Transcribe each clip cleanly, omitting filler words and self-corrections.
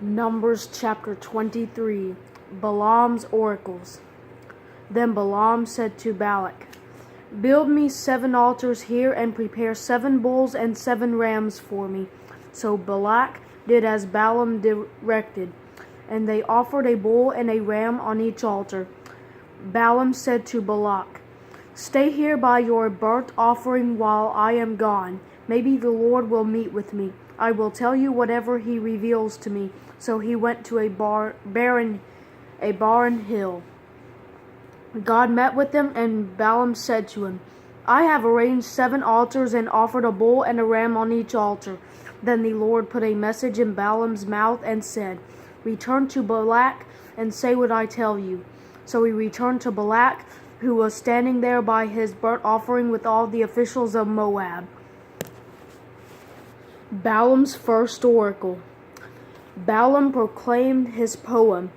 Numbers chapter 23. Balaam's oracles. Then Balaam said to Balak, "Build me 7 altars here and prepare 7 bulls and 7 rams for me." So Balak did as Balaam directed, and they offered a bull and a ram on each altar. Balaam said to Balak, "Stay here by your burnt offering while I am gone. Maybe the Lord will meet with me. I will tell you whatever he reveals to me." So he went to a barren hill. God met with him, and Balaam said to him, "I have arranged 7 altars and offered a bull and a ram on each altar." Then the Lord put a message in Balaam's mouth and said, "Return to Balak and say what I tell you." So he returned to Balak, who was standing there by his burnt offering with all the officials of Moab. Balaam's first oracle. Balaam proclaimed his poem.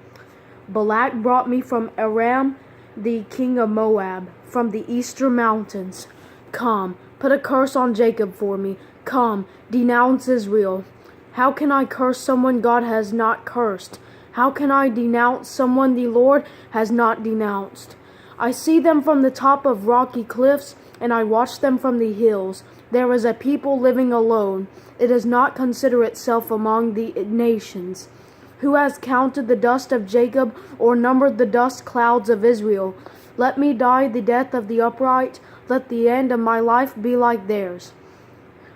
Balak brought me from Aram, the king of Moab, from the eastern mountains. Come, put a curse on Jacob for me. Come, denounce Israel. How can I curse someone God has not cursed? How can I denounce someone the Lord has not denounced? I see them from the top of rocky cliffs, and I watch them from the hills. There is a people living alone. It does not consider itself among the nations. Who has counted the dust of Jacob, or numbered the dust clouds of Israel? Let me die the death of the upright. Let the end of my life be like theirs.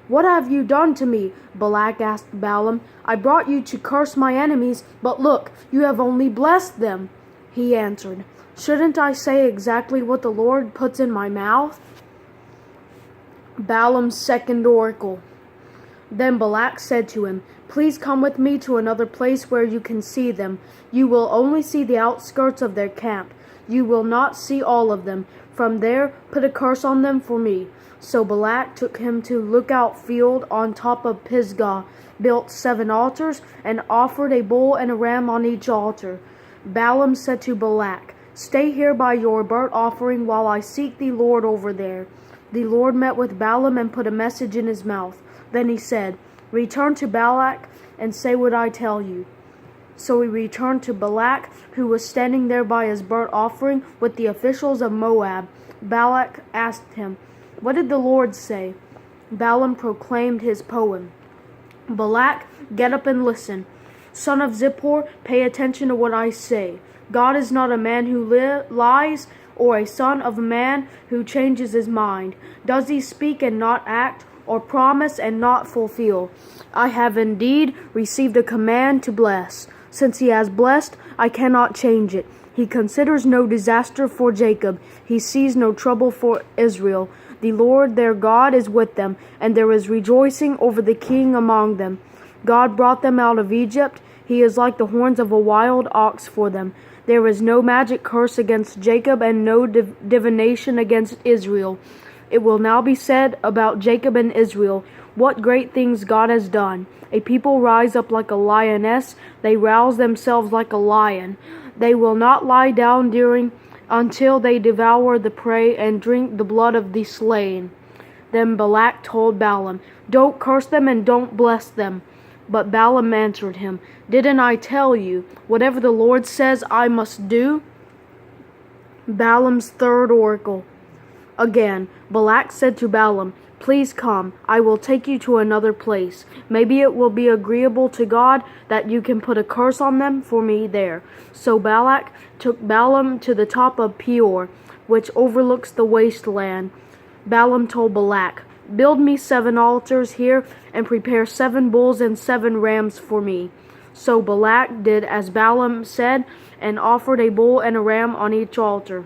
What have you done to me? Balak asked Balaam. I brought you to curse my enemies, but look, you have only blessed them. He answered, Shouldn't I say exactly what the Lord puts in my mouth? Balaam's second oracle. Then Balak said to him, Please come with me to another place where you can see them. You will only see the outskirts of their camp. You will not see all of them. From there, put a curse on them for me. So Balak took him to Lookout Field on top of Pisgah, built 7 altars, and offered a bull and a ram on each altar. Balaam said to Balak, Stay here by your burnt offering while I seek the Lord over there. The Lord met with Balaam and put a message in his mouth. Then he said, Return to Balak and say what I tell you. So he returned to Balak, who was standing there by his burnt offering with the officials of Moab. Balak asked him, What did the Lord say? Balaam proclaimed his poem. Balak, get up and listen. Son of Zippor, pay attention to what I say. God is not a man who lies, or a son of a man who changes his mind. Does he speak and not act, or promise and not fulfill? I have indeed received a command to bless. Since he has blessed, I cannot change it. He considers no disaster for Jacob. He sees no trouble for Israel. The Lord their God is with them, and there is rejoicing over the king among them. God brought them out of Egypt. He is like the horns of a wild ox for them. There is no magic curse against Jacob and no divination against Israel. It will now be said about Jacob and Israel, what great things God has done. A people rise up like a lioness. They rouse themselves like a lion. They will not lie down until they devour the prey and drink the blood of the slain. Then Balak told Balaam, Don't curse them and don't bless them. But Balaam answered him, Didn't I tell you, whatever the Lord says I must do? Balaam's third oracle. Again, Balak said to Balaam, Please come, I will take you to another place. Maybe it will be agreeable to God that you can put a curse on them for me there. So Balak took Balaam to the top of Peor, which overlooks the wasteland. Balaam told Balak, Build me 7 altars here and prepare 7 bulls and 7 rams for me. So Balak did as Balaam said and offered a bull and a ram on each altar.